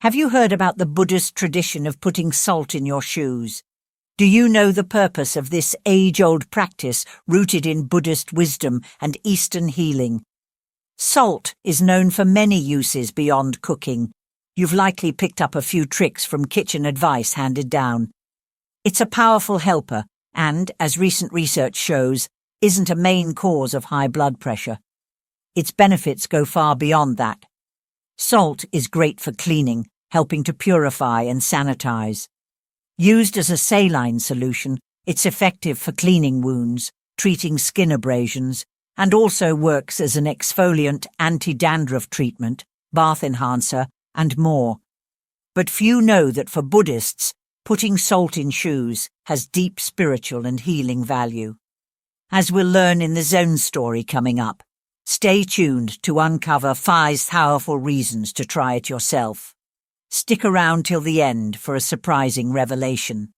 Have you heard about the Buddhist tradition of putting salt in your shoes? Do you know the purpose of this age-old practice rooted in Buddhist wisdom and Eastern healing? Salt is known for many uses beyond cooking. You've likely picked up a few tricks from kitchen advice handed down. It's a powerful helper and, as recent research shows, isn't a main cause of high blood pressure. Its benefits go far beyond that. Salt is great for cleaning, helping to purify and sanitize. Used as a saline solution, it's effective for cleaning wounds, treating skin abrasions, and also works as an exfoliant, anti-dandruff treatment, bath enhancer, and more. But few know that for Buddhists, putting salt in shoes has deep spiritual and healing value. As we'll learn in the Zone story coming up, stay tuned to uncover 5 powerful reasons to try it yourself. Stick around till the end for a surprising revelation.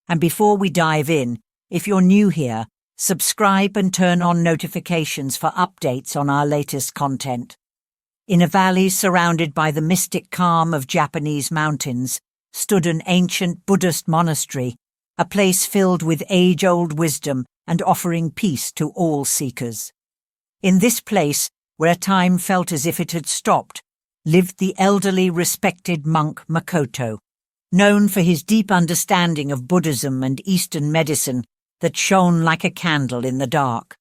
And before we dive in, if you're new here, subscribe and turn on notifications for updates on our latest content. In a valley surrounded by the mystic calm of Japanese mountains, stood an ancient Buddhist monastery, a place filled with age-old wisdom and offering peace to all seekers. In this place, where time felt as if it had stopped, lived the elderly, respected monk Makoto, known for his deep understanding of Buddhism and Eastern medicine that shone like a candle in the dark.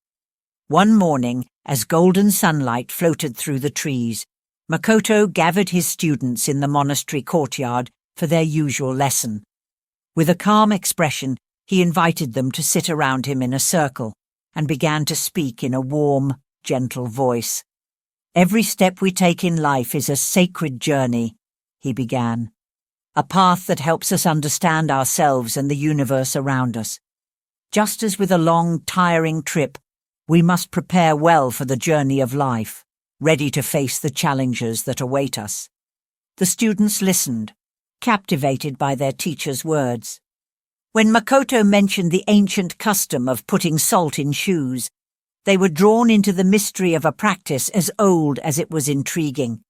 One morning, as golden sunlight floated through the trees, Makoto gathered his students in the monastery courtyard for their usual lesson. With a calm expression, he invited them to sit around him in a circle and began to speak in a warm, gentle voice. "Every step we take in life is a sacred journey," he began. "A path that helps us understand ourselves and the universe around us. Just as with a long, tiring trip, we must prepare well for the journey of life, ready to face the challenges that await us." The students listened, captivated by their teacher's words. When Makoto mentioned the ancient custom of putting salt in shoes, they were drawn into the mystery of a practice as old as it was intriguing.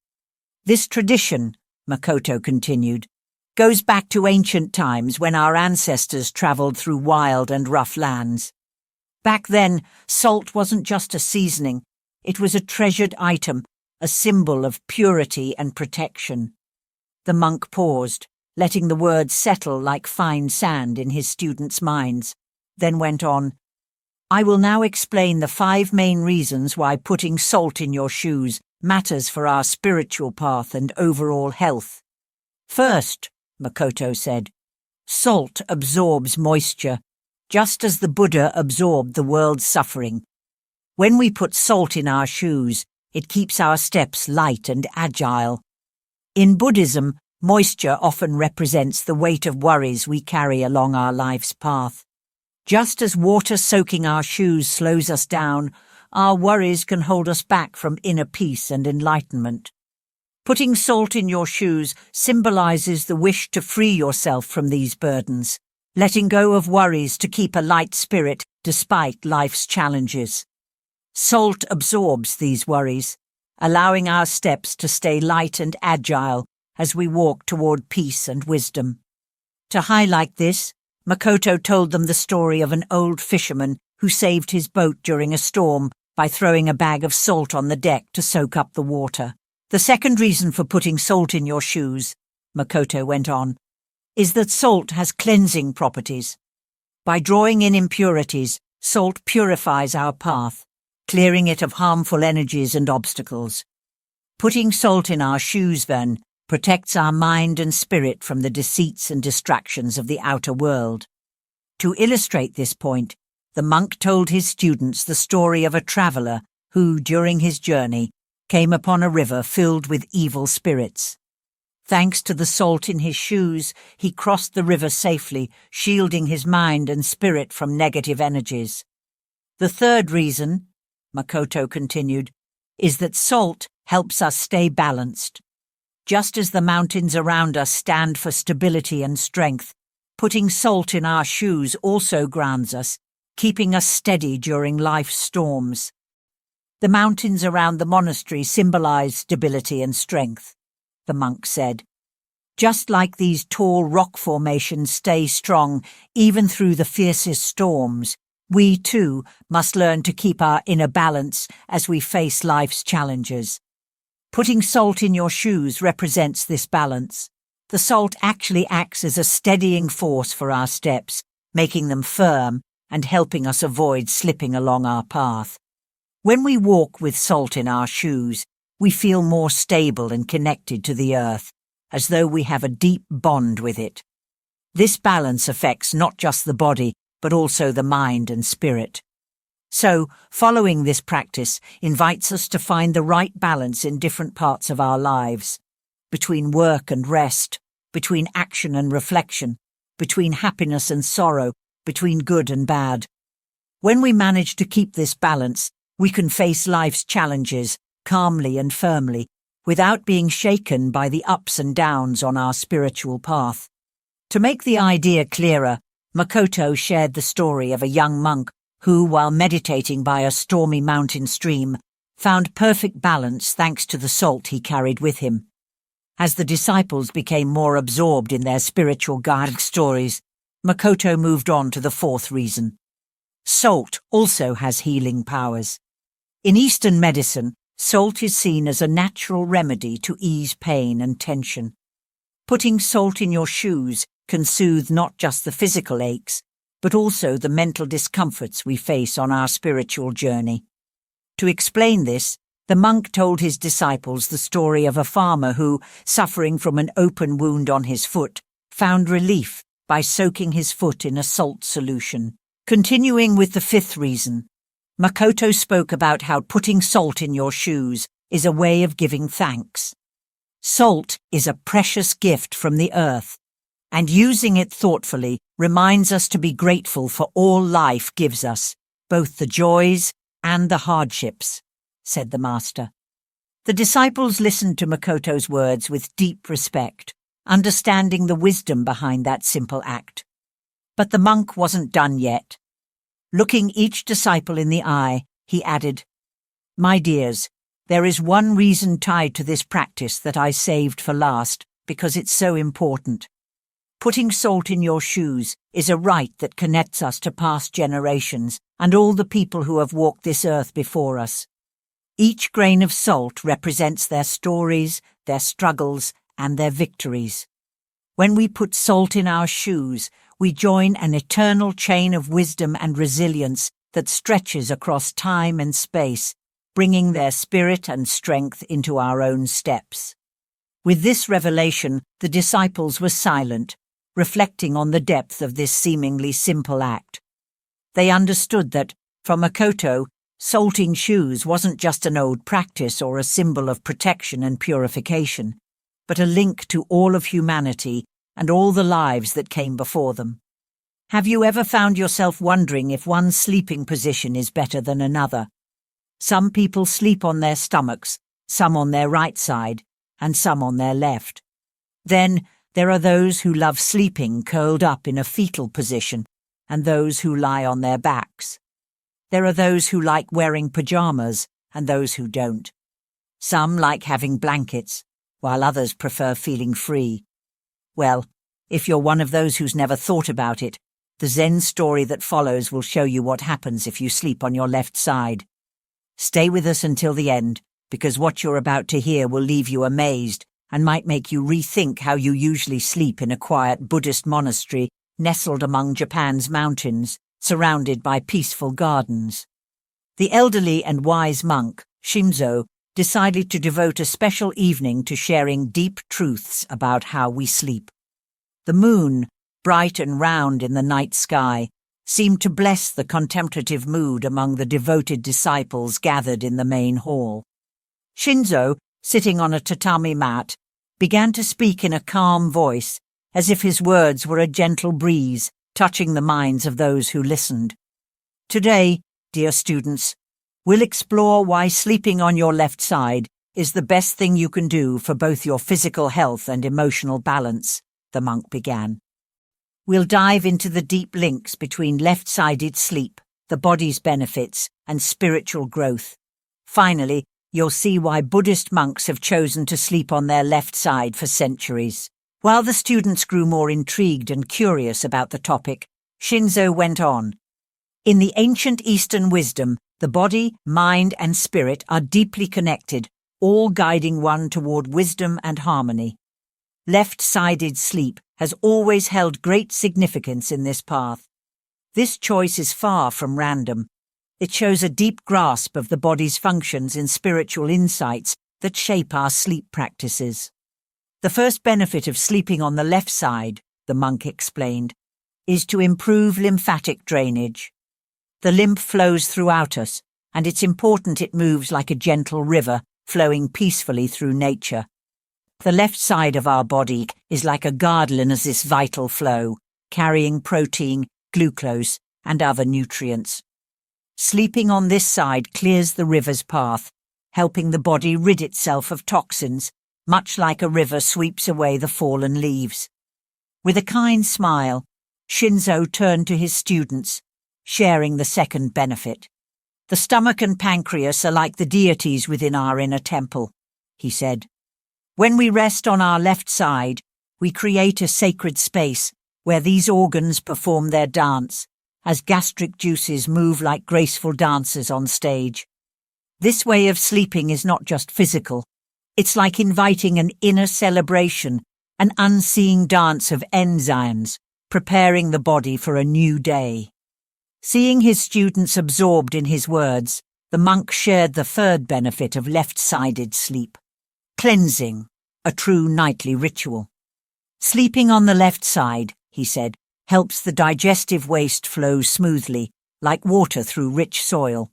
"This tradition," Makoto continued, "goes back to ancient times when our ancestors travelled through wild and rough lands. Back then, salt wasn't just a seasoning, it was a treasured item, a symbol of purity and protection." The monk paused, letting the words settle like fine sand in his students' minds, then went on, "I will now explain the 5 main reasons why putting salt in your shoes matters for our spiritual path and overall health. First," Makoto said, "salt absorbs moisture, just as the Buddha absorbed the world's suffering. When we put salt in our shoes, it keeps our steps light and agile. In Buddhism, moisture often represents the weight of worries we carry along our life's path. Just as water soaking our shoes slows us down, our worries can hold us back from inner peace and enlightenment. Putting salt in your shoes symbolizes the wish to free yourself from these burdens, letting go of worries to keep a light spirit despite life's challenges. Salt absorbs these worries, allowing our steps to stay light and agile as we walk toward peace and wisdom." To highlight this, Makoto told them the story of an old fisherman who saved his boat during a storm by throwing a bag of salt on the deck to soak up the water. "The second reason for putting salt in your shoes," Makoto went on, "is that salt has cleansing properties. By drawing in impurities, salt purifies our path, clearing it of harmful energies and obstacles. Putting salt in our shoes, then, protects our mind and spirit from the deceits and distractions of the outer world." To illustrate this point, the monk told his students the story of a traveller who, during his journey, came upon a river filled with evil spirits. Thanks to the salt in his shoes, he crossed the river safely, shielding his mind and spirit from negative energies. "The third reason," Makoto continued, "is that salt helps us stay balanced. Just as the mountains around us stand for stability and strength, putting salt in our shoes also grounds us, keeping us steady during life's storms. The mountains around the monastery symbolize stability and strength," the monk said. Just like these tall rock formations stay strong even through the fiercest storms, we too must learn to keep our inner balance as we face life's challenges. Putting salt in your shoes represents this balance. The salt actually acts as a steadying force for our steps, making them firm and helping us avoid slipping along our path. When we walk with salt in our shoes, we feel more stable and connected to the earth, as though we have a deep bond with it. This balance affects not just the body, but also the mind and spirit. So, following this practice invites us to find the right balance in different parts of our lives, between work and rest, between action and reflection, between happiness and sorrow, between good and bad. When we manage to keep this balance, we can face life's challenges calmly and firmly, without being shaken by the ups and downs on our spiritual path. To make the idea clearer, Makoto shared the story of a young monk who, while meditating by a stormy mountain stream, found perfect balance thanks to the salt he carried with him. As the disciples became more absorbed in their spiritual guide stories, Makoto moved on to the fourth reason. Salt also has healing powers. In Eastern medicine, salt is seen as a natural remedy to ease pain and tension. Putting salt in your shoes can soothe not just the physical aches, but also the mental discomforts we face on our spiritual journey. To explain this, the monk told his disciples the story of a farmer who, suffering from an open wound on his foot, found relief by soaking his foot in a salt solution. Continuing with the fifth reason, Makoto spoke about how putting salt in your shoes is a way of giving thanks. Salt is a precious gift from the earth, and using it thoughtfully reminds us to be grateful for all life gives us, both the joys and the hardships, said the master. The disciples listened to Makoto's words with deep respect, understanding the wisdom behind that simple act. But the monk wasn't done yet. Looking each disciple in the eye, he added, "My dears, there is one reason tied to this practice that I saved for last, because it's so important. Putting salt in your shoes is a rite that connects us to past generations and all the people who have walked this earth before us. Each grain of salt represents their stories, their struggles, and their victories. When we put salt in our shoes, we join an eternal chain of wisdom and resilience that stretches across time and space, bringing their spirit and strength into our own steps." With this revelation, the disciples were silent, reflecting on the depth of this seemingly simple act. They understood that, for Makoto, salting shoes wasn't just an old practice or a symbol of protection and purification, but a link to all of humanity and all the lives that came before them. Have you ever found yourself wondering if one sleeping position is better than another? Some people sleep on their stomachs, some on their right side, and some on their left. Then there are those who love sleeping curled up in a fetal position, and those who lie on their backs. There are those who like wearing pajamas, and those who don't. Some like having blankets, while others prefer feeling free. Well, if you're one of those who's never thought about it, the Zen story that follows will show you what happens if you sleep on your left side. Stay with us until the end, because what you're about to hear will leave you amazed and might make you rethink how you usually sleep in a quiet Buddhist monastery nestled among Japan's mountains, surrounded by peaceful gardens. The elderly and wise monk, Shinzo, decided to devote a special evening to sharing deep truths about how we sleep. The moon, bright and round in the night sky, seemed to bless the contemplative mood among the devoted disciples gathered in the main hall. Shinzo, sitting on a tatami mat, began to speak in a calm voice, as if his words were a gentle breeze touching the minds of those who listened. Today, dear students, we'll explore why sleeping on your left side is the best thing you can do for both your physical health and emotional balance, the monk began. We'll dive into the deep links between left-sided sleep, the body's benefits, and spiritual growth. Finally, you'll see why Buddhist monks have chosen to sleep on their left side for centuries. While the students grew more intrigued and curious about the topic, Shinzo went on. In the ancient Eastern wisdom, the body, mind, and spirit are deeply connected, all guiding one toward wisdom and harmony. Left-sided sleep has always held great significance in this path. This choice is far from random. It shows a deep grasp of the body's functions and spiritual insights that shape our sleep practices. The first benefit of sleeping on the left side, the monk explained, is to improve lymphatic drainage. The lymph flows throughout us, and it's important it moves like a gentle river flowing peacefully through nature. The left side of our body is like a garden as this vital flow, carrying protein, glucose, and other nutrients. Sleeping on this side clears the river's path, helping the body rid itself of toxins, much like a river sweeps away the fallen leaves. With a kind smile, Shinzo turned to his students, sharing the second benefit. The stomach and pancreas are like the deities within our inner temple, he said. When we rest on our left side, we create a sacred space where these organs perform their dance, as gastric juices move like graceful dancers on stage. This way of sleeping is not just physical. It's like inviting an inner celebration, an unseen dance of enzymes, preparing the body for a new day. Seeing his students absorbed in his words, the monk shared the third benefit of left-sided sleep. Cleansing, a true nightly ritual. Sleeping on the left side, he said, helps the digestive waste flow smoothly, like water through rich soil.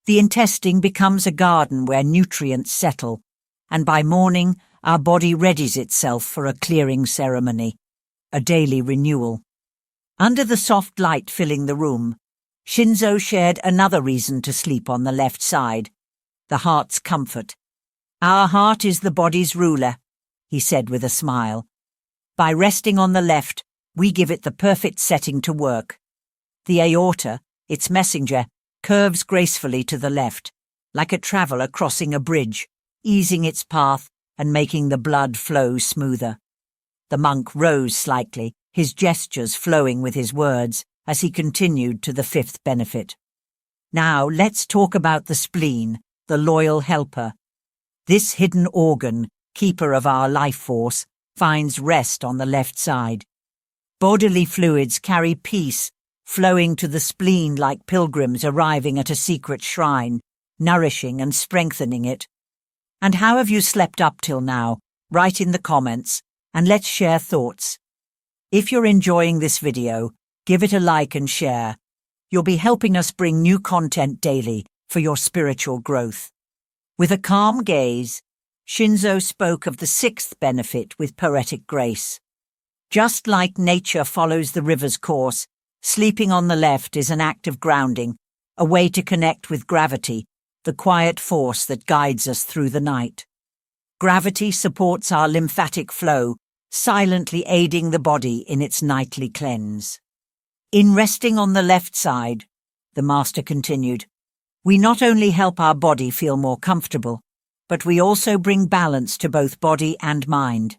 The intestine becomes a garden where nutrients settle, and by morning our body readies itself for a clearing ceremony, a daily renewal. Under the soft light filling the room, Shinzo shared another reason to sleep on the left side, the heart's comfort. Our heart is the body's ruler, he said with a smile. By resting on the left, we give it the perfect setting to work. The aorta, its messenger, curves gracefully to the left, like a traveller crossing a bridge, easing its path and making the blood flow smoother. The monk rose slightly, his gestures flowing with his words, as he continued to the fifth benefit. Now let's talk about the spleen, the loyal helper. This hidden organ, keeper of our life force, finds rest on the left side. Bodily fluids carry peace, flowing to the spleen like pilgrims arriving at a secret shrine, nourishing and strengthening it. And how have you slept up till now? Write in the comments, and let's share thoughts. If you're enjoying this video, give it a like and share. You'll be helping us bring new content daily for your spiritual growth. With a calm gaze, Shinzo spoke of the sixth benefit with poetic grace. Just like nature follows the river's course, sleeping on the left is an act of grounding, a way to connect with gravity, the quiet force that guides us through the night. Gravity supports our lymphatic flow, silently aiding the body in its nightly cleanse. In resting on the left side, the master continued, we not only help our body feel more comfortable, but we also bring balance to both body and mind.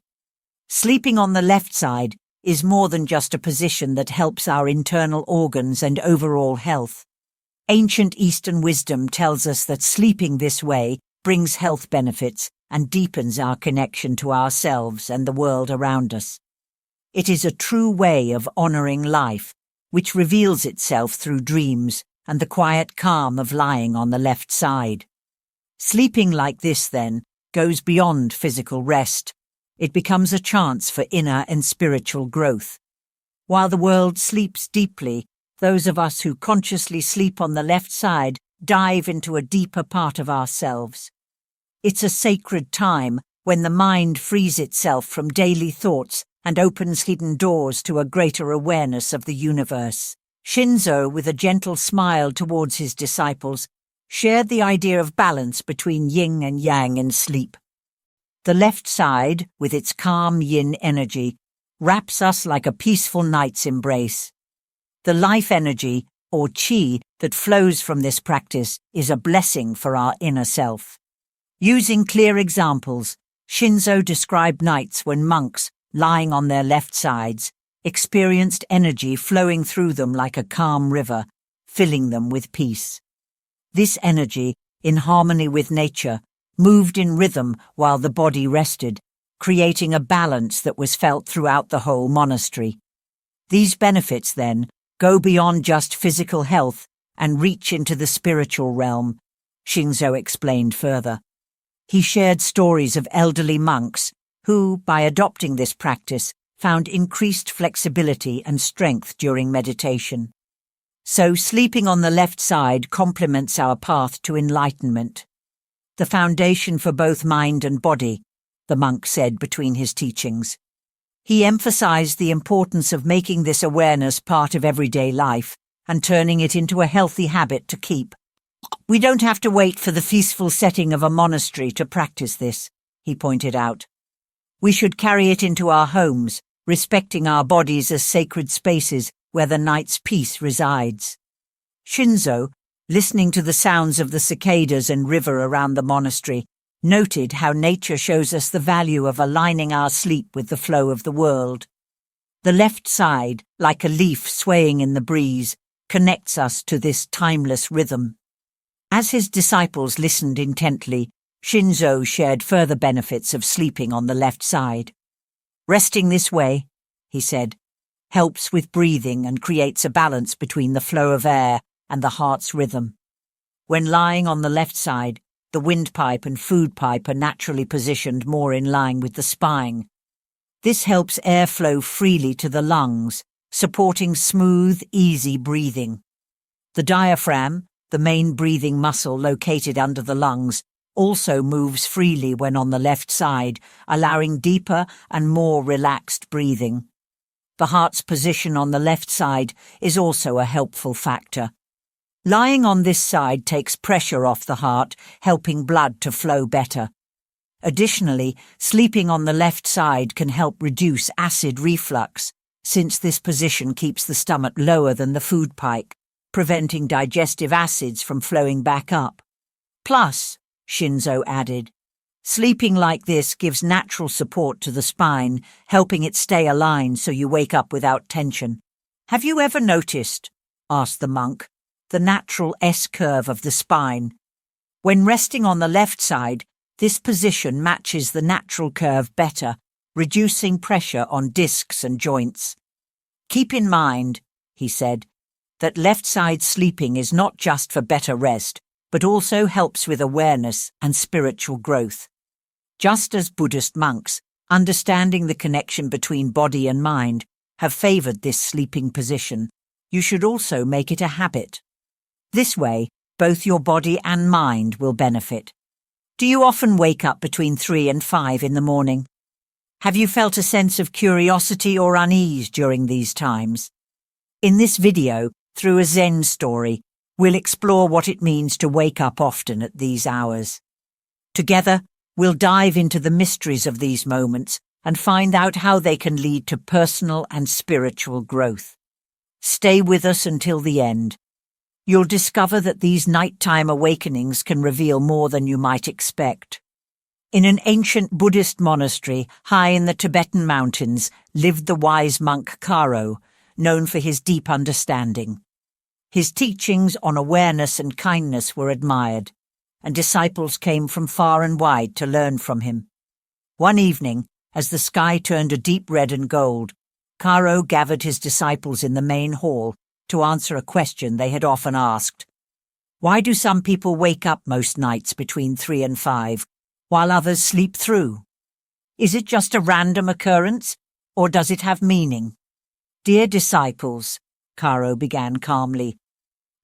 Sleeping on the left side is more than just a position that helps our internal organs and overall health. Ancient Eastern wisdom tells us that sleeping this way brings health benefits and deepens our connection to ourselves and the world around us. It is a true way of honoring life, which reveals itself through dreams and the quiet calm of lying on the left side. Sleeping like this, then, goes beyond physical rest. It becomes a chance for inner and spiritual growth. While the world sleeps deeply, those of us who consciously sleep on the left side dive into a deeper part of ourselves. It's a sacred time when the mind frees itself from daily thoughts and opens hidden doors to a greater awareness of the universe. Shinzo, with a gentle smile towards his disciples, shared the idea of balance between yin and yang in sleep. The left side, with its calm yin energy, wraps us like a peaceful night's embrace. The life energy, or qi, that flows from this practice is a blessing for our inner self. Using clear examples, Shinzo described nights when monks, lying on their left sides, experienced energy flowing through them like a calm river, filling them with peace. This energy, in harmony with nature, moved in rhythm while the body rested, creating a balance that was felt throughout the whole monastery. These benefits, then, go beyond just physical health and reach into the spiritual realm, Shinzo explained further. He shared stories of elderly monks who, by adopting this practice, found increased flexibility and strength during meditation. So sleeping on the left side complements our path to enlightenment. The foundation for both mind and body, the monk said between his teachings. He emphasized the importance of making this awareness part of everyday life and turning it into a healthy habit to keep. We don't have to wait for the peaceful setting of a monastery to practice this, he pointed out. We should carry it into our homes, respecting our bodies as sacred spaces where the night's peace resides. Shinzo, listening to the sounds of the cicadas and river around the monastery, noted how nature shows us the value of aligning our sleep with the flow of the world. The left side, like a leaf swaying in the breeze, connects us to this timeless rhythm. As his disciples listened intently, Shinzo shared further benefits of sleeping on the left side. Resting this way, he said, helps with breathing and creates a balance between the flow of air and the heart's rhythm. When lying on the left side, the windpipe and food pipe are naturally positioned more in line with the spine. This helps air flow freely to the lungs, supporting smooth, easy breathing. The diaphragm, the main breathing muscle located under the lungs, also moves freely when on the left side, allowing deeper and more relaxed breathing. The heart's position on the left side is also a helpful factor. Lying on this side takes pressure off the heart, helping blood to flow better. Additionally, sleeping on the left side can help reduce acid reflux, since this position keeps the stomach lower than the food pipe, preventing digestive acids from flowing back up. Plus, Shinzo added, sleeping like this gives natural support to the spine, helping it stay aligned so you wake up without tension. Have you ever noticed, asked the monk, the natural S-curve of the spine? When resting on the left side, this position matches the natural curve better, reducing pressure on discs and joints. Keep in mind, he said, that left-side sleeping is not just for better rest, but also helps with awareness and spiritual growth. Just as Buddhist monks, understanding the connection between body and mind, have favored this sleeping position, you should also make it a habit. This way, both your body and mind will benefit. Do you often wake up between 3 and 5 in the morning? Have you felt a sense of curiosity or unease during these times? In this video, through a Zen story, we'll explore what it means to wake up often at these hours. Together, we'll dive into the mysteries of these moments and find out how they can lead to personal and spiritual growth. Stay with us until the end. You'll discover that these nighttime awakenings can reveal more than you might expect. In an ancient Buddhist monastery high in the Tibetan mountains lived the wise monk Karo, known for his deep understanding. His teachings on awareness and kindness were admired, and disciples came from far and wide to learn from him. One evening, as the sky turned a deep red and gold, Karo gathered his disciples in the main hall to answer a question they had often asked. Why do some people wake up most nights between 3 and 5, while others sleep through? Is it just a random occurrence, or does it have meaning? Dear disciples, Karo began calmly,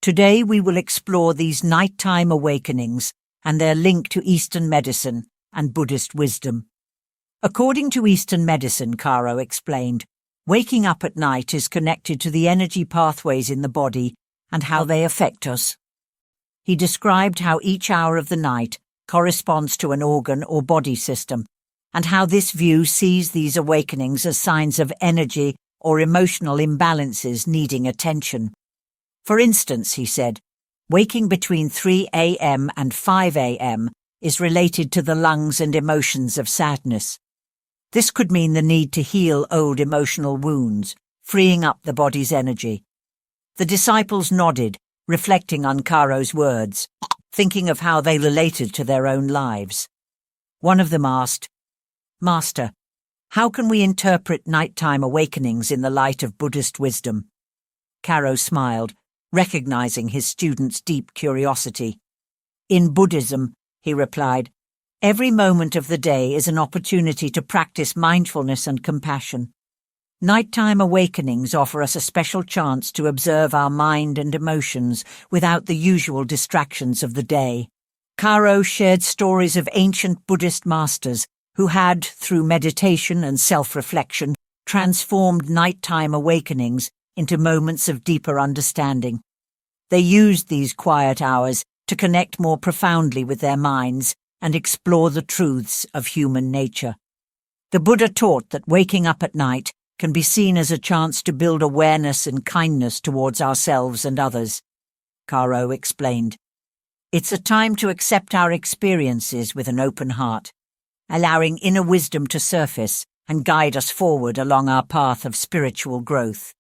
today we will explore these nighttime awakenings and their link to Eastern medicine and Buddhist wisdom. According to Eastern medicine, Karo explained, waking up at night is connected to the energy pathways in the body and how they affect us. He described how each hour of the night corresponds to an organ or body system, and how this view sees these awakenings as signs of energy or emotional imbalances needing attention. For instance, he said, waking between 3 a.m. and 5 a.m. is related to the lungs and emotions of sadness. This could mean the need to heal old emotional wounds, freeing up the body's energy. The disciples nodded, reflecting on Caro's words, thinking of how they related to their own lives. One of them asked, "Master, how can we interpret nighttime awakenings in the light of Buddhist wisdom?" Caro smiled, recognizing his student's deep curiosity. "In Buddhism," he replied, "every moment of the day is an opportunity to practice mindfulness and compassion. Nighttime awakenings offer us a special chance to observe our mind and emotions without the usual distractions of the day." Caro shared stories of ancient Buddhist masters who had, through meditation and self-reflection, transformed nighttime awakenings into moments of deeper understanding. They used these quiet hours to connect more profoundly with their minds and explore the truths of human nature. The Buddha taught that waking up at night can be seen as a chance to build awareness and kindness towards ourselves and others, Caro explained. "It's a time to accept our experiences with an open heart, allowing inner wisdom to surface and guide us forward along our path of spiritual growth."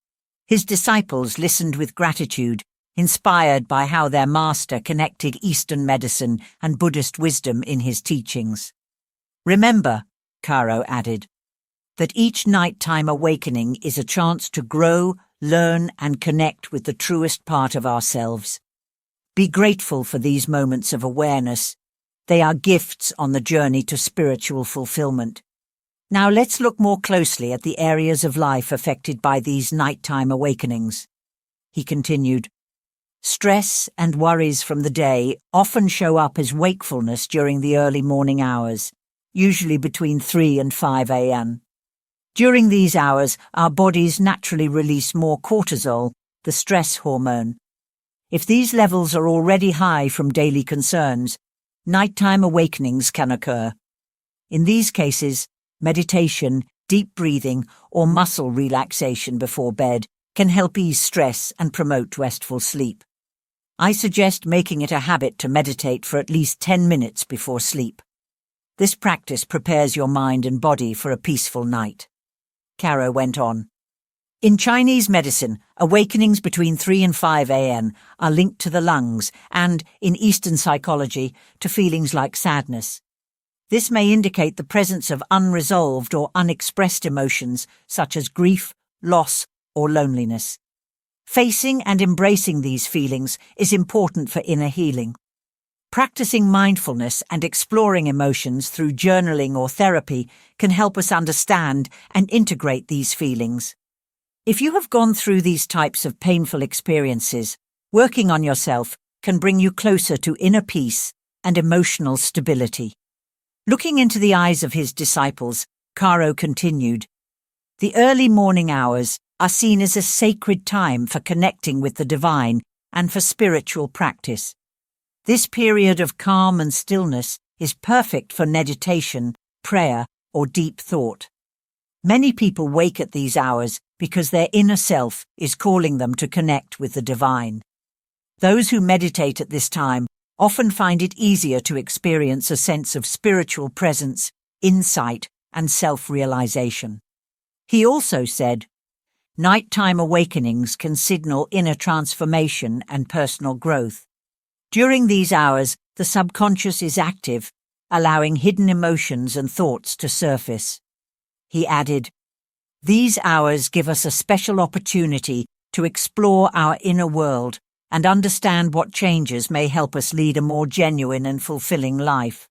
His disciples listened with gratitude, inspired by how their master connected Eastern medicine and Buddhist wisdom in his teachings. "Remember," Caro added, "that each nighttime awakening is a chance to grow, learn, and connect with the truest part of ourselves. Be grateful for these moments of awareness. They are gifts on the journey to spiritual fulfillment. Now let's look more closely at the areas of life affected by these nighttime awakenings." He continued, "Stress and worries from the day often show up as wakefulness during the early morning hours, usually between 3 and 5 a.m. During these hours, our bodies naturally release more cortisol, the stress hormone. If these levels are already high from daily concerns, nighttime awakenings can occur. In these cases, meditation, deep breathing, or muscle relaxation before bed can help ease stress and promote restful sleep. I suggest making it a habit to meditate for at least 10 minutes before sleep. This practice prepares your mind and body for a peaceful night." Caro went on. "In Chinese medicine, awakenings between 3 and 5 a.m. are linked to the lungs and, in Eastern psychology, to feelings like sadness. This may indicate the presence of unresolved or unexpressed emotions such as grief, loss, or loneliness. Facing and embracing these feelings is important for inner healing. Practicing mindfulness and exploring emotions through journaling or therapy can help us understand and integrate these feelings. If you have gone through these types of painful experiences, working on yourself can bring you closer to inner peace and emotional stability." Looking into the eyes of his disciples, Caro continued, "The early morning hours are seen as a sacred time for connecting with the divine and for spiritual practice. This period of calm and stillness is perfect for meditation, prayer, or deep thought. Many people wake at these hours because their inner self is calling them to connect with the divine. Those who meditate at this time often find it easier to experience a sense of spiritual presence, insight, and self-realization." He also said, "Nighttime awakenings can signal inner transformation and personal growth. During these hours, the subconscious is active, allowing hidden emotions and thoughts to surface." He added, "These hours give us a special opportunity to explore our inner world and understand what changes may help us lead a more genuine and fulfilling life.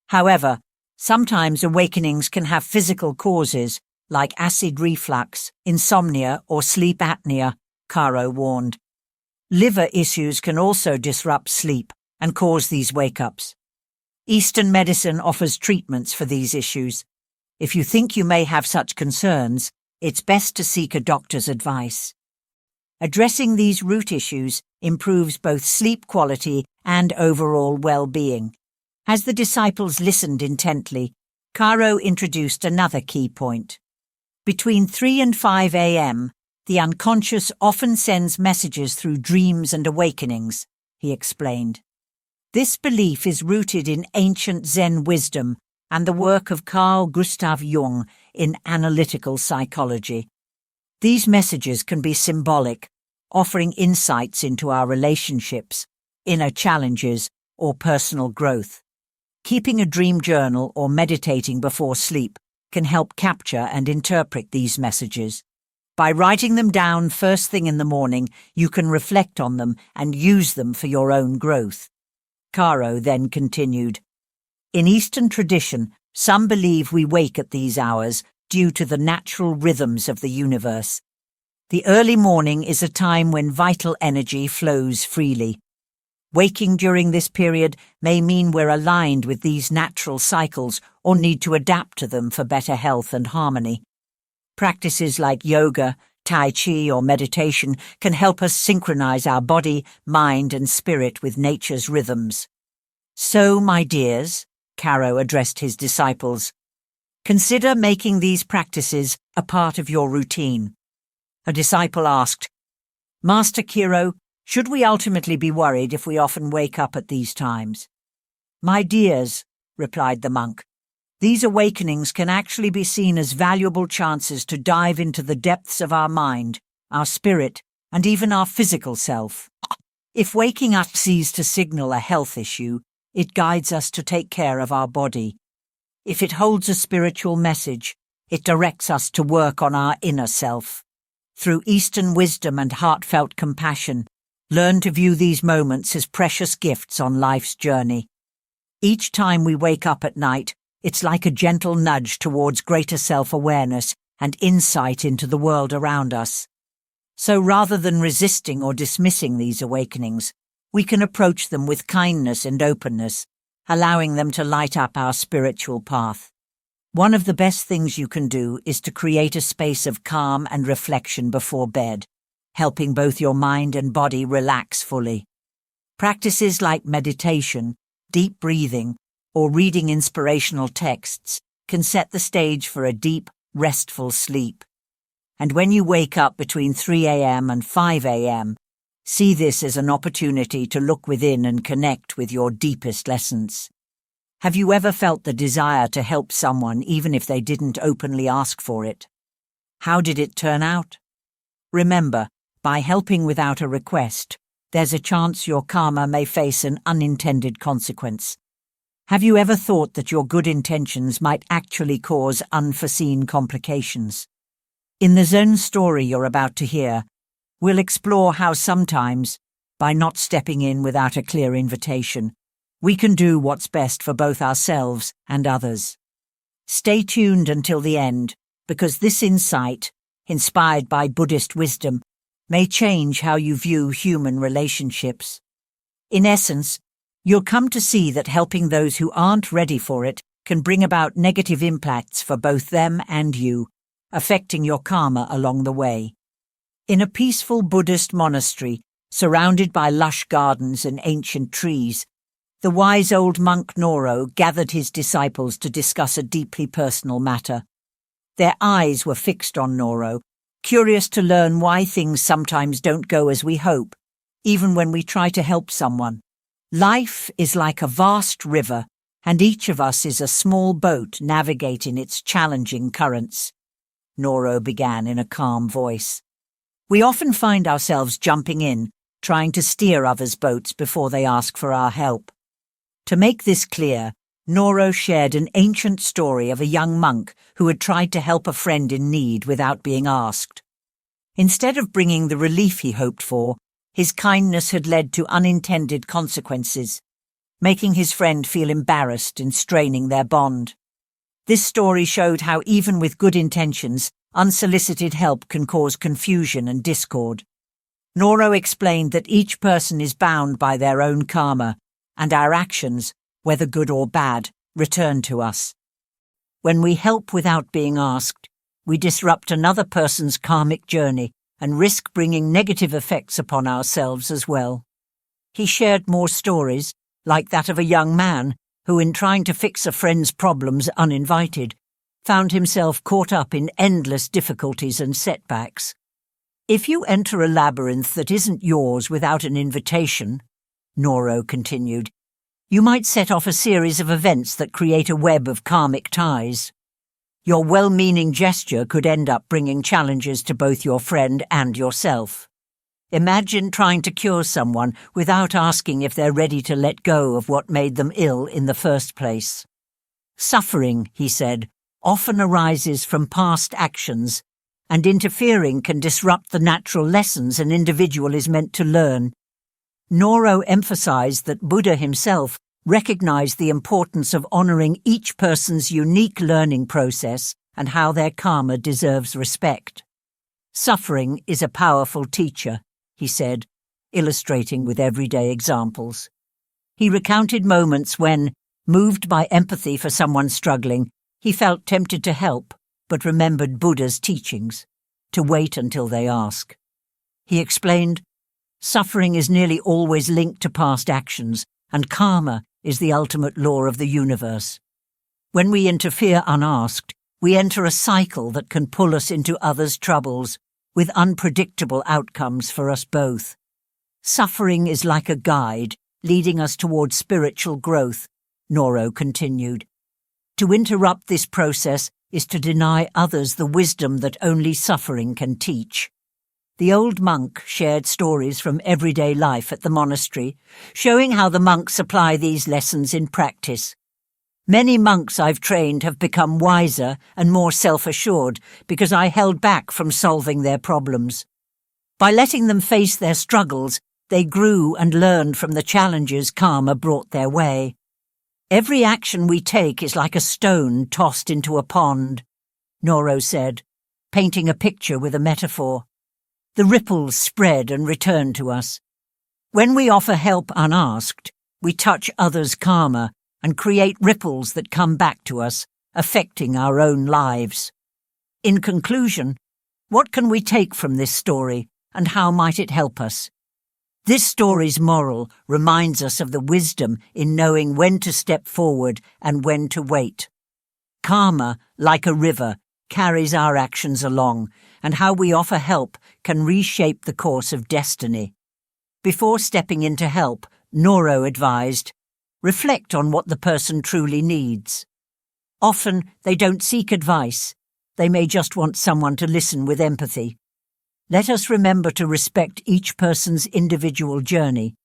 However, sometimes awakenings can have physical causes, like acid reflux, insomnia, or sleep apnea," Caro warned. "Liver issues can also disrupt sleep and cause these wake-ups. Eastern medicine offers treatments for these issues. If you think you may have such concerns, it's best to seek a doctor's advice." Addressing these root issues improves both sleep quality and overall well-being. As the disciples listened intently, Caro introduced another key point. Between 3 and 5 a.m., the unconscious often sends messages through dreams and awakenings, he explained. This belief is rooted in ancient Zen wisdom and the work of Carl Gustav Jung in analytical psychology. These messages can be symbolic, offering insights into our relationships, inner challenges, or personal growth. Keeping a dream journal or meditating before sleep can help capture and interpret these messages. By writing them down first thing in the morning, you can reflect on them and use them for your own growth. Caro then continued, "In Eastern tradition, some believe we wake at these hours due to the natural rhythms of the universe. The early morning is a time when vital energy flows freely. Waking during this period may mean we're aligned with these natural cycles or need to adapt to them for better health and harmony. Practices like yoga, tai chi, or meditation can help us synchronize our body, mind, and spirit with nature's rhythms. So, my dears," Caro addressed his disciples, "consider making these practices a part of your routine." A disciple asked, "Master Kiro, should we ultimately be worried if we often wake up at these times?" "My dears," replied the monk, "these awakenings can actually be seen as valuable chances to dive into the depths of our mind, our spirit, and even our physical self. If waking up seems to signal a health issue, it guides us to take care of our body. If it holds a spiritual message, it directs us to work on our inner self. Through Eastern wisdom and heartfelt compassion, learn to view these moments as precious gifts on life's journey. Each time we wake up at night, it's like a gentle nudge towards greater self-awareness and insight into the world around us. So rather than resisting or dismissing these awakenings, we can approach them with kindness and openness, allowing them to light up our spiritual path. One of the best things you can do is to create a space of calm and reflection before bed, helping both your mind and body relax fully. Practices like meditation, deep breathing, or reading inspirational texts can set the stage for a deep, restful sleep. And when you wake up between 3 a.m. and 5 a.m., see this as an opportunity to look within and connect with your deepest lessons. Have you ever felt the desire to help someone even if they didn't openly ask for it? How did it turn out? Remember, by helping without a request, there's a chance your karma may face an unintended consequence. Have you ever thought that your good intentions might actually cause unforeseen complications? In the Zen story you're about to hear, we'll explore how sometimes, by not stepping in without a clear invitation, we can do what's best for both ourselves and others. Stay tuned until the end, because this insight, inspired by Buddhist wisdom, may change how you view human relationships. In essence, you'll come to see that helping those who aren't ready for it can bring about negative impacts for both them and you, affecting your karma along the way. In a peaceful Buddhist monastery, surrounded by lush gardens and ancient trees, the wise old monk Noro gathered his disciples to discuss a deeply personal matter. Their eyes were fixed on Noro, curious to learn why things sometimes don't go as we hope, even when we try to help someone. Life is like a vast river, and each of us is a small boat navigating its challenging currents. Noro began in a calm voice. We often find ourselves jumping in, trying to steer others' boats before they ask for our help. To make this clear, Noro shared an ancient story of a young monk who had tried to help a friend in need without being asked. Instead of bringing the relief he hoped for, his kindness had led to unintended consequences, making his friend feel embarrassed and straining their bond. This story showed how even with good intentions, unsolicited help can cause confusion and discord. Noro explained that each person is bound by their own karma, and our actions, whether good or bad, return to us. When we help without being asked, we disrupt another person's karmic journey and risk bringing negative effects upon ourselves as well. He shared more stories, like that of a young man who, in trying to fix a friend's problems uninvited, found himself caught up in endless difficulties and setbacks. If you enter a labyrinth that isn't yours without an invitation, Noro continued, You might set off a series of events that create a web of karmic ties. Your well-meaning gesture could end up bringing challenges to both your friend and yourself. Imagine trying to cure someone without asking if they're ready to let go of what made them ill in the first place. Suffering, he said, often arises from past actions, and interfering can disrupt the natural lessons an individual is meant to learn. Noro emphasized that Buddha himself recognized the importance of honoring each person's unique learning process and how their karma deserves respect. Suffering is a powerful teacher, he said, illustrating with everyday examples. He recounted moments when, moved by empathy for someone struggling, he felt tempted to help, but remembered Buddha's teachings, to wait until they ask. He explained, suffering is nearly always linked to past actions, and karma is the ultimate law of the universe. When we interfere unasked, we enter a cycle that can pull us into others' troubles, with unpredictable outcomes for us both. Suffering is like a guide, leading us towards spiritual growth, Noro continued. To interrupt this process is to deny others the wisdom that only suffering can teach. The old monk shared stories from everyday life at the monastery, showing how the monks apply these lessons in practice. Many monks I've trained have become wiser and more self-assured because I held back from solving their problems. By letting them face their struggles, they grew and learned from the challenges karma brought their way. Every action we take is like a stone tossed into a pond, Noro said, painting a picture with a metaphor. The ripples spread and return to us. When we offer help unasked, we touch others' karma and create ripples that come back to us, affecting our own lives. In conclusion, what can we take from this story, and how might it help us? This story's moral reminds us of the wisdom in knowing when to step forward and when to wait. Karma, like a river, carries our actions along, and how we offer help can reshape the course of destiny. Before stepping in to help, Noro advised, reflect on what the person truly needs. Often, they don't seek advice. They may just want someone to listen with empathy. Let us remember to respect each person's individual journey.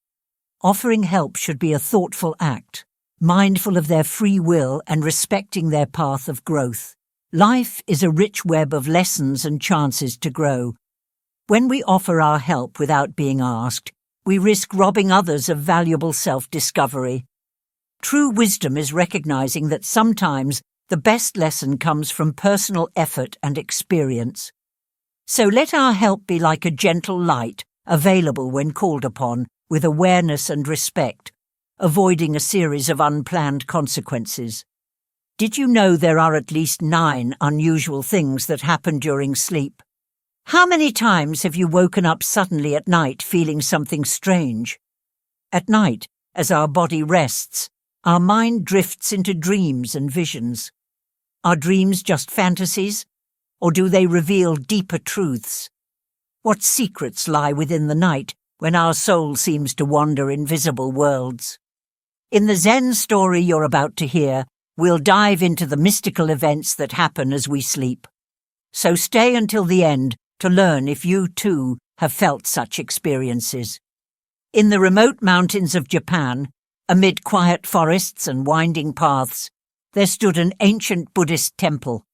Offering help should be a thoughtful act, mindful of their free will and respecting their path of growth. Life is a rich web of lessons and chances to grow. When we offer our help without being asked, we risk robbing others of valuable self-discovery. True wisdom is recognizing that sometimes the best lesson comes from personal effort and experience. So let our help be like a gentle light, available when called upon, with awareness and respect, avoiding a series of unplanned consequences. Did you know there are at least 9 unusual things that happen during sleep? How many times have you woken up suddenly at night feeling something strange? At night, as our body rests, our mind drifts into dreams and visions. Are dreams just fantasies, or do they reveal deeper truths? What secrets lie within the night when our soul seems to wander invisible worlds? In the Zen story you're about to hear, we'll dive into the mystical events that happen as we sleep. So stay until the end to learn if you too have felt such experiences. In the remote mountains of Japan, amid quiet forests and winding paths, there stood an ancient Buddhist temple.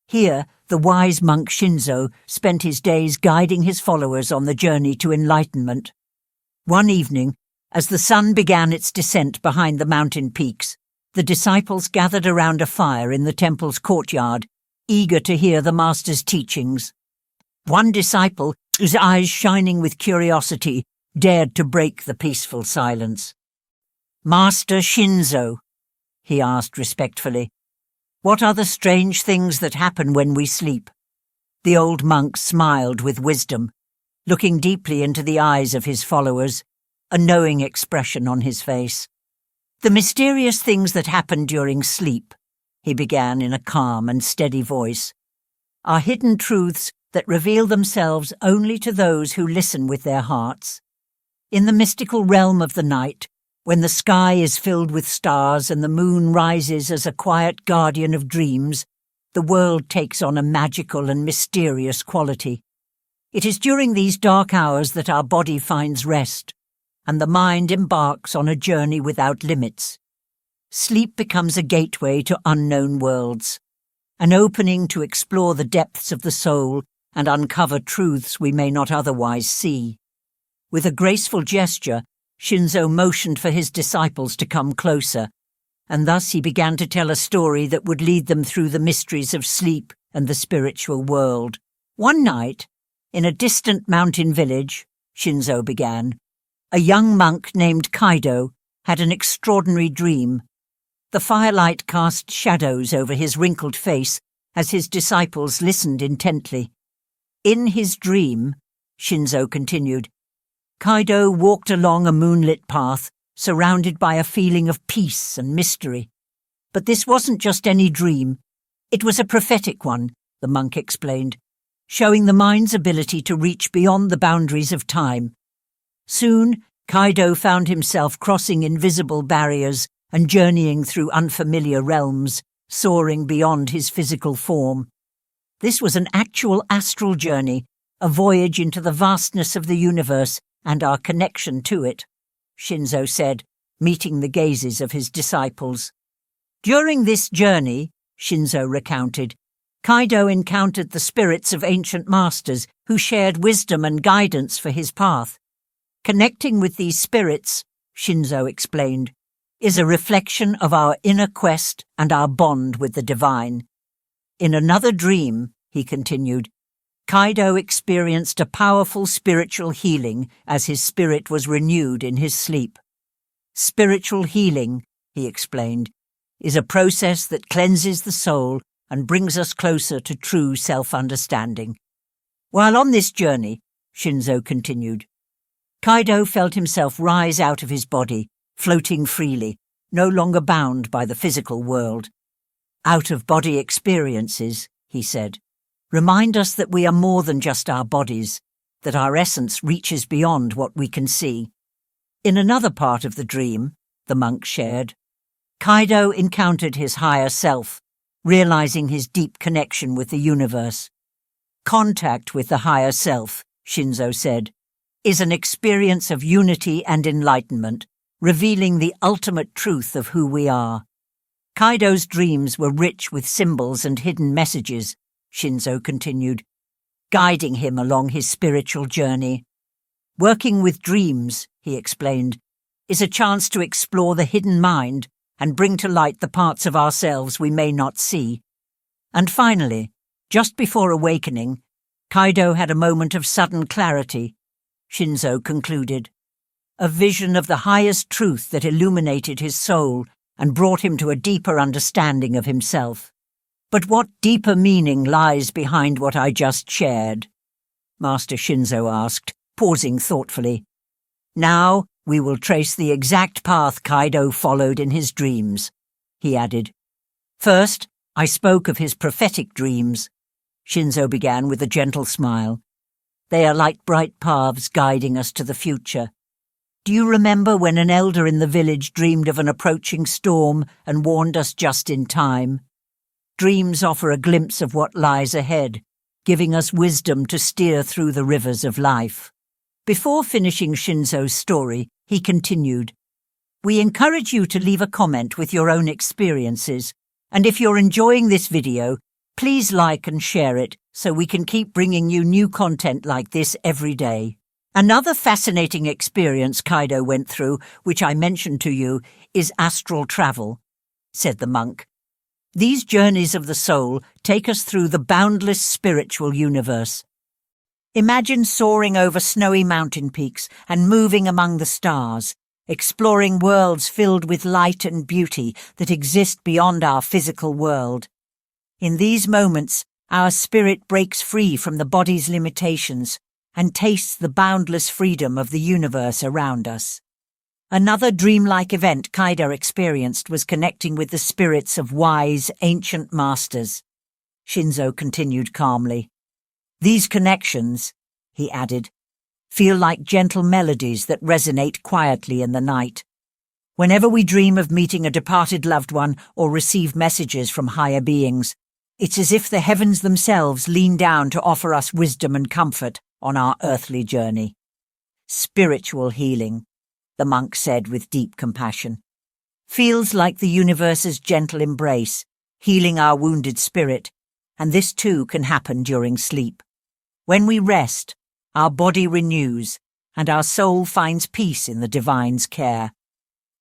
Here, the wise monk Shinzo spent his days guiding his followers on the journey to enlightenment. One evening, as the sun began its descent behind the mountain peaks, the disciples gathered around a fire in the temple's courtyard, eager to hear the master's teachings. One disciple, whose eyes shining with curiosity, dared to break the peaceful silence. "Master Shinzo," he asked respectfully, "what are the strange things that happen when we sleep?" The old monk smiled with wisdom, looking deeply into the eyes of his followers, a knowing expression on his face. "The mysterious things that happen during sleep," he began in a calm and steady voice, "are hidden truths that reveal themselves only to those who listen with their hearts. In the mystical realm of the night, When the sky is filled with stars and the moon rises as a quiet guardian of dreams, the world takes on a magical and mysterious quality. It is during these dark hours that our body finds rest, and the mind embarks on a journey without limits. Sleep becomes a gateway to unknown worlds, an opening to explore the depths of the soul and uncover truths we may not otherwise see. With a graceful gesture, Shinzo motioned for his disciples to come closer, and thus he began to tell a story that would lead them through the mysteries of sleep and the spiritual world. One night, in a distant mountain village, Shinzo began, a young monk named Kaido had an extraordinary dream. The firelight cast shadows over his wrinkled face as his disciples listened intently. In his dream, Shinzo continued, Kaido walked along a moonlit path, surrounded by a feeling of peace and mystery. But this wasn't just any dream. It was a prophetic one, the monk explained, showing the mind's ability to reach beyond the boundaries of time. Soon, Kaido found himself crossing invisible barriers and journeying through unfamiliar realms, soaring beyond his physical form. This was an actual astral journey, a voyage into the vastness of the universe and our connection to it, Shinzo said, meeting the gazes of his disciples. During this journey, Shinzo recounted, Kaido encountered the spirits of ancient masters who shared wisdom and guidance for his path. Connecting with these spirits, Shinzo explained, is a reflection of our inner quest and our bond with the divine. In another dream, he continued, Kaido experienced a powerful spiritual healing as his spirit was renewed in his sleep. Spiritual healing, he explained, is a process that cleanses the soul and brings us closer to true self-understanding. While on this journey, Shinzo continued, Kaido felt himself rise out of his body, floating freely, no longer bound by the physical world. Out-of-body experiences, he said, remind us that we are more than just our bodies, that our essence reaches beyond what we can see. In another part of the dream, the monk shared, Kaido encountered his higher self, realizing his deep connection with the universe. Contact with the higher self, Shinzo said, is an experience of unity and enlightenment, revealing the ultimate truth of who we are. Kaido's dreams were rich with symbols and hidden messages, Shinzo continued, guiding him along his spiritual journey. Working with dreams, he explained, is a chance to explore the hidden mind and bring to light the parts of ourselves we may not see. And finally, just before awakening, Kaido had a moment of sudden clarity, Shinzo concluded, a vision of the highest truth that illuminated his soul and brought him to a deeper understanding of himself. But what deeper meaning lies behind what I just shared? Master Shinzo asked, pausing thoughtfully. Now we will trace the exact path Kaido followed in his dreams, he added. First, I spoke of his prophetic dreams. Shinzo began with a gentle smile. They are like bright paths guiding us to the future. Do you remember when an elder in the village dreamed of an approaching storm and warned us just in time? Dreams offer a glimpse of what lies ahead, giving us wisdom to steer through the rivers of life. Before finishing Shinzo's story, he continued, we encourage you to leave a comment with your own experiences, and if you're enjoying this video, please like and share it so we can keep bringing you new content like this every day. Another fascinating experience Kaido went through, which I mentioned to you, is astral travel, said the monk. These journeys of the soul take us through the boundless spiritual universe. Imagine soaring over snowy mountain peaks and moving among the stars, exploring worlds filled with light and beauty that exist beyond our physical world. In these moments, our spirit breaks free from the body's limitations and tastes the boundless freedom of the universe around us. Another dreamlike event Kaido experienced was connecting with the spirits of wise, ancient masters. Shinzo continued calmly. These connections, he added, feel like gentle melodies that resonate quietly in the night. Whenever we dream of meeting a departed loved one or receive messages from higher beings, it's as if the heavens themselves lean down to offer us wisdom and comfort on our earthly journey. Spiritual healing, the monk said with deep compassion, feels like the universe's gentle embrace, healing our wounded spirit, and this too can happen during sleep. When we rest, our body renews, and our soul finds peace in the divine's care.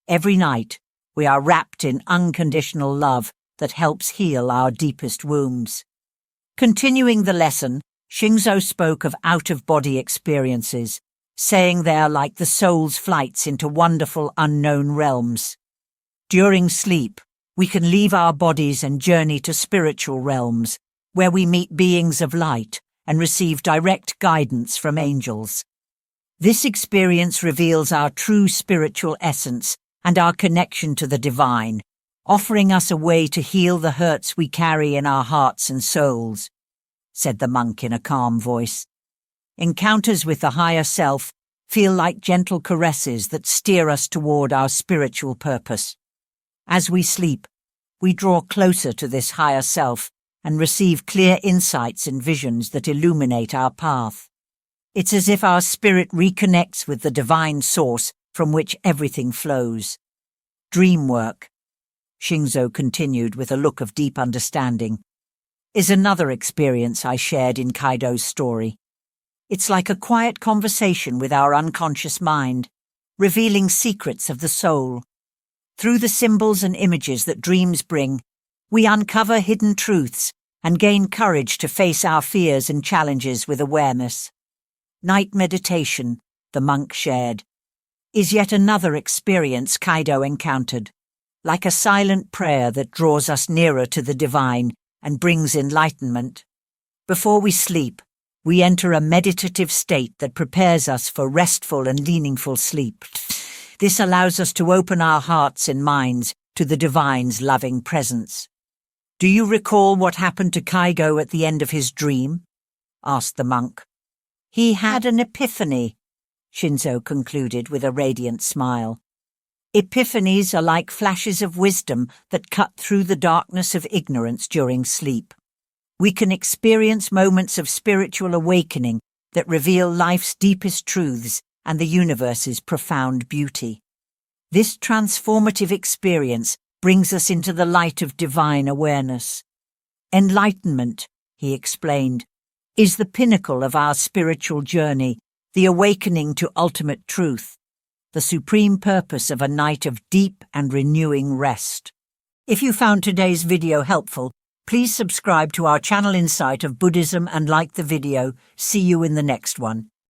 Every night, we are wrapped in unconditional love that helps heal our deepest wounds. Continuing the lesson, Shinzo spoke of out-of-body experiences, saying they are like the soul's flights into wonderful unknown realms. During sleep, we can leave our bodies and journey to spiritual realms, where we meet beings of light and receive direct guidance from angels. This experience reveals our true spiritual essence and our connection to the divine, offering us a way to heal the hurts we carry in our hearts and souls, said the monk in a calm voice. Encounters with the higher self feel like gentle caresses that steer us toward our spiritual purpose. As we sleep, we draw closer to this higher self and receive clear insights and visions that illuminate our path. It's as if our spirit reconnects with the divine source from which everything flows. Dream work, Shinzo continued with a look of deep understanding, is another experience I shared in Kaido's story. It's like a quiet conversation with our unconscious mind, revealing secrets of the soul. Through the symbols and images that dreams bring, we uncover hidden truths and gain courage to face our fears and challenges with awareness. Night meditation, the monk shared, is yet another experience Kaido encountered, like a silent prayer that draws us nearer to the divine and brings enlightenment. Before we sleep, we enter a meditative state that prepares us for restful and meaningful sleep. This allows us to open our hearts and minds to the divine's loving presence. Do you recall what happened to Kaido at the end of his dream? Asked the monk. He had an epiphany, Shinzo concluded with a radiant smile. Epiphanies are like flashes of wisdom that cut through the darkness of ignorance during sleep. We can experience moments of spiritual awakening that reveal life's deepest truths and the universe's profound beauty. This transformative experience brings us into the light of divine awareness. Enlightenment, he explained, is the pinnacle of our spiritual journey, the awakening to ultimate truth, the supreme purpose of a night of deep and renewing rest. If you found today's video helpful, please subscribe to our channel Insight of Buddhism and like the video. See you in the next one.